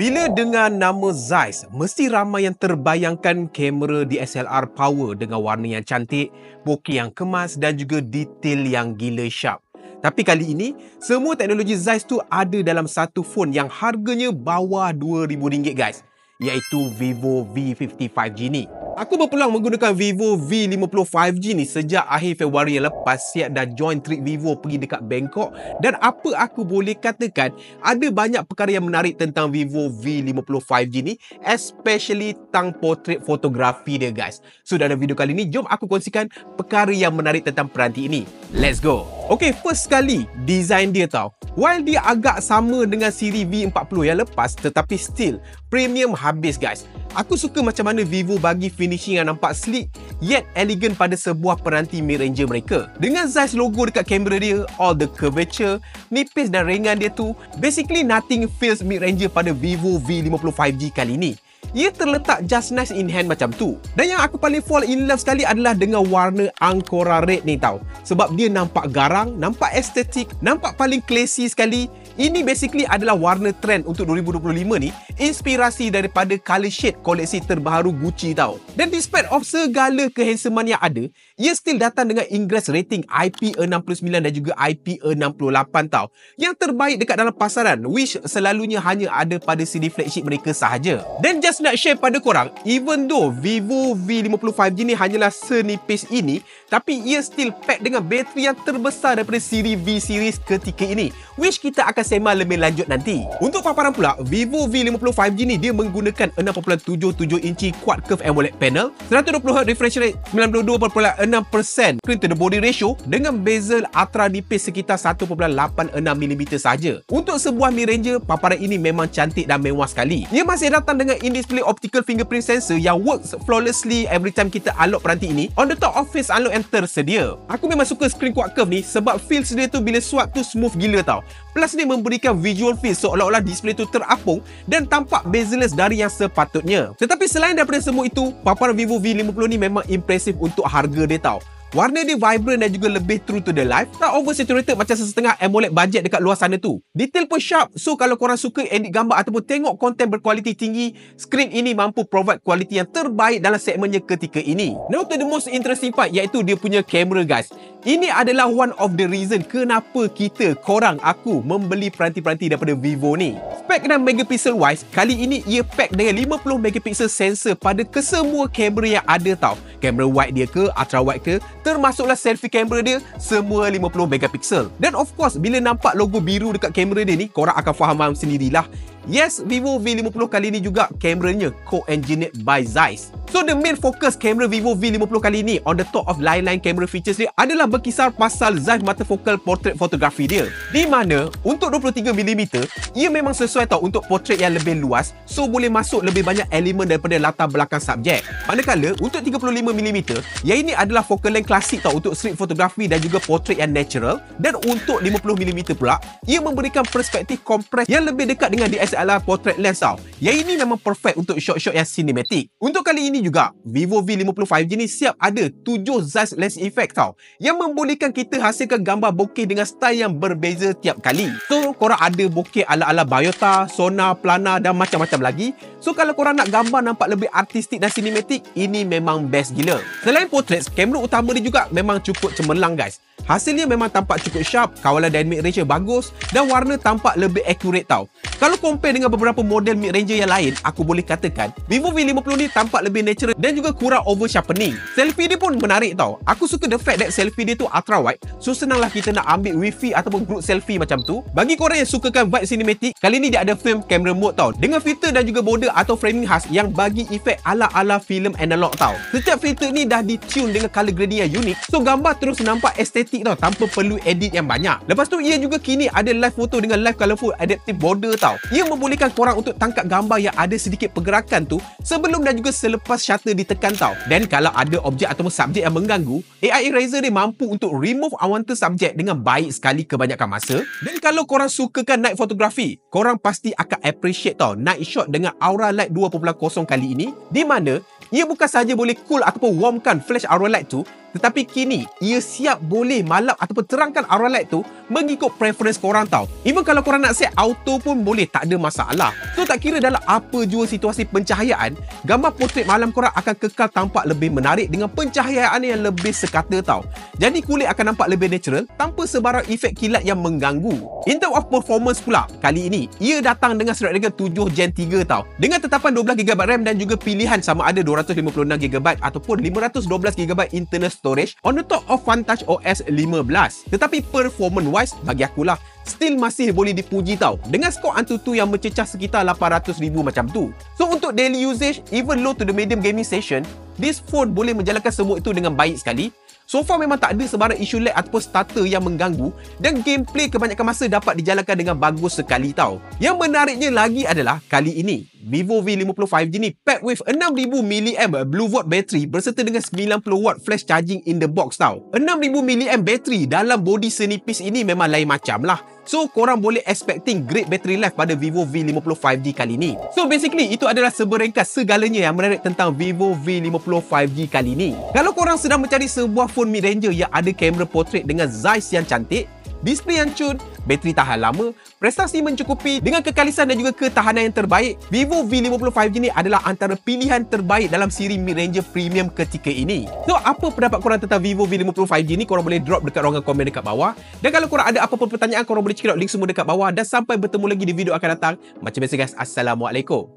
Bila dengar nama Zeiss, mesti ramai yang terbayangkan kamera DSLR power dengan warna yang cantik, bokeh yang kemas dan juga detail yang gila sharp. Tapi kali ini, semua teknologi Zeiss tu ada dalam satu phone yang harganya bawah RM2,000 guys, iaitu Vivo V50 5G ni. Aku berpeluang menggunakan Vivo V50 5G ni sejak akhir Februari yang lepas. Siap dah join trip Vivo pergi dekat Bangkok. Dan apa aku boleh katakan, ada banyak perkara yang menarik tentang Vivo V50 5G ni, especially tentang portrait fotografi dia guys. So dalam video kali ni, jom aku kongsikan perkara yang menarik tentang peranti ini. Let's go! Okay, first sekali, design dia tau. While dia agak sama dengan siri V40 yang lepas, tetapi still premium habis guys. Aku suka macam mana Vivo bagi finishing yang nampak sleek yet elegant pada sebuah peranti mid-ranger mereka. Dengan Zeiss logo dekat kamera dia, all the curvature, nipis dan ringan dia tu, basically nothing feels mid-ranger pada Vivo V50 5G kali ni. Ia terletak just nice in hand macam tu. Dan yang aku paling fall in love sekali adalah dengan warna Angkora Red ni tau. Sebab dia nampak garang, nampak estetik, nampak paling classy sekali. Ini basically adalah warna trend untuk 2025 ni, inspirasi daripada color shade koleksi terbaru Gucci tau. Dan despite of segala kehandsoman yang ada, ia still datang dengan ingress rating IP69 dan juga IP68 tau. Yang terbaik dekat dalam pasaran, which selalunya hanya ada pada CD flagship mereka sahaja. Dan just nak share pada korang, even though Vivo V50 5G ni hanyalah senipis ini, tapi ia still pack dengan bateri yang terbesar daripada siri V series ketika ini, which kita akan sembang lebih lanjut nanti. Untuk paparan pula, Vivo V50 5G ni dia menggunakan 6.77 inci quad curve AMOLED panel, 120Hz refresh rate, 92.6% screen to the body ratio dengan bezel ultra nipis sekitar 1.86mm sahaja. Untuk sebuah mid-ranger, paparan ini memang cantik dan mewah sekali. Ia masih datang dengan in-display optical fingerprint sensor yang works flawlessly every time kita unlock peranti ini on the top of face unlock yang tersedia. Aku memang suka screen quad curve ni sebab feels dia tu bila swipe tu smooth gila tau. Plus dia memberikan visual feel seolah-olah display tu terapung dan tampak bezel-less dari yang sepatutnya. Tetapi selain daripada semua itu, paparan Vivo V50 ni memang impresif untuk harga dia tau. Warna dia vibrant dan juga lebih true to the life. Tak oversaturated macam sesetengah AMOLED budget dekat luar sana tu. Detail pun sharp. So kalau korang suka edit gambar ataupun tengok konten berkualiti tinggi, skrin ini mampu provide kualiti yang terbaik dalam segmennya ketika ini. Now to the most interesting part, iaitu dia punya kamera guys. Ini adalah one of the reason kenapa kita, korang, aku membeli peranti-peranti daripada Vivo ni. Spek dan megapixel wise, kali ini ia pack dengan 50 megapixel sensor pada kesemua kamera yang ada tau. Kamera wide dia ke, ultra wide ke, termasuklah selfie kamera dia, semua 50 megapixel. Dan of course, bila nampak logo biru dekat kamera dia ni, korang akan faham sendirilah. Yes, Vivo V50 kali ini juga kameranya co-engineered by Zeiss. So the main focus kamera Vivo V50 kali ini on the top of line camera features dia adalah berkisar pasal Zeiss multifocal portrait fotografi dia. Di mana untuk 23mm, ia memang sesuai tau untuk portrait yang lebih luas, so boleh masuk lebih banyak elemen daripada latar belakang subjek. Manakala untuk 35mm, yang ini adalah focal length klasik tau untuk street fotografi dan juga portrait yang natural. Dan untuk 50mm pula, ia memberikan perspektif kompres yang lebih dekat dengan DSLR portrait lens tau. Yang ini memang perfect untuk shot-shot yang cinematic. Untuk kali ini juga, Vivo V50 5G ni siap ada 7 Zeiss lens effect tau, yang membolehkan kita hasilkan gambar bokeh dengan style yang berbeza tiap kali. So korang ada bokeh ala-ala biota, Sona, Plana dan macam-macam lagi. So kalau korang nak gambar nampak lebih artistik dan cinematic, ini memang best gila. Selain portrait, kamera utama dia juga memang cukup cemerlang guys. Hasilnya memang tampak cukup sharp, kawalan dynamic range bagus dan warna tampak lebih accurate tau. Kalau compare dengan beberapa model mid-ranger yang lain, aku boleh katakan Vivo V50 ni tampak lebih natural dan juga kurang over sharpening. Selfie dia pun menarik tau. Aku suka the fact that selfie dia tu ultra wide, so senanglah kita nak ambil wifi ataupun group selfie macam tu. Bagi korang yang sukakan vibe cinematic, kali ni dia ada film camera mode tau, dengan filter dan juga border atau framing khas yang bagi efek ala-ala filem analog tau. Setiap filter ni dah di-tune dengan color grading yang unik, so gambar terus nampak estetik tau tanpa perlu edit yang banyak. Lepas tu ia juga kini ada live photo dengan live colorful adaptive border tau. Ia membolehkan korang untuk tangkap gambar yang ada sedikit pergerakan tu sebelum dan juga selepas shutter ditekan tau. Dan kalau ada objek ataupun subjek yang mengganggu, AI Eraser dia mampu untuk remove unwanted subject dengan baik sekali kebanyakan masa. Dan kalau korang sukakan night photography, korang pasti akan appreciate tau night shot dengan aura light 2.0 kali ini, di mana ia bukan sahaja boleh cool ataupun warmkan flash aura light tu, Tetapi kini, ia siap boleh malap ataupun terangkan arwah LED tu mengikut preference korang tau. Even kalau korang nak set auto pun boleh, tak ada masalah. So tak kira dalam apa jua situasi pencahayaan, gambar portrait malam korang akan kekal tampak lebih menarik dengan pencahayaan yang lebih sekata tau. Jadi kulit akan nampak lebih natural tanpa sebarang efek kilat yang mengganggu. In terms of performance pula, kali ini ia datang dengan Snapdragon 7 Gen 3 tau. Dengan tetapan 12GB RAM dan juga pilihan sama ada 256GB ataupun 512GB internal storage on the top of Funtouch OS 15. Tetapi performance wise bagi akulah still masih boleh dipuji tau, dengan skor Antutu yang mencecah sekitar 800,000 macam tu. So untuk daily usage, even low to the medium gaming session, this phone boleh menjalankan semua itu dengan baik sekali. So far memang tak ada sebarang isu lag ataupun stutter yang mengganggu dan gameplay kebanyakan masa dapat dijalankan dengan bagus sekali tau. Yang menariknya lagi adalah kali ini Vivo V50 5G ni packed with 6000 mAh Blue Watt battery berserta dengan 90W flash charging in the box tau. 6000 mAh battery dalam body senipis ini memang lain macam lah. So korang boleh expecting great battery life pada Vivo V50 5G kali ni. So basically itu adalah seberengkas segalanya yang menarik tentang Vivo V50 5G kali ni. Kalau korang sedang mencari sebuah phone mid-ranger yang ada kamera portrait dengan Zeiss yang cantik, display yang cun, bateri tahan lama, prestasi mencukupi dengan kekalisan dan juga ketahanan yang terbaik, Vivo V50 5G ni adalah antara pilihan terbaik dalam siri mid-ranger premium ketika ini. So, apa pendapat korang tentang Vivo V50 5G ni? Korang boleh drop dekat ruangan komen dekat bawah. Dan kalau korang ada apa-apa pertanyaan, korang boleh check out link semua dekat bawah. Dan sampai bertemu lagi di video akan datang. Macam biasa guys, Assalamualaikum.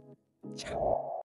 Ciao.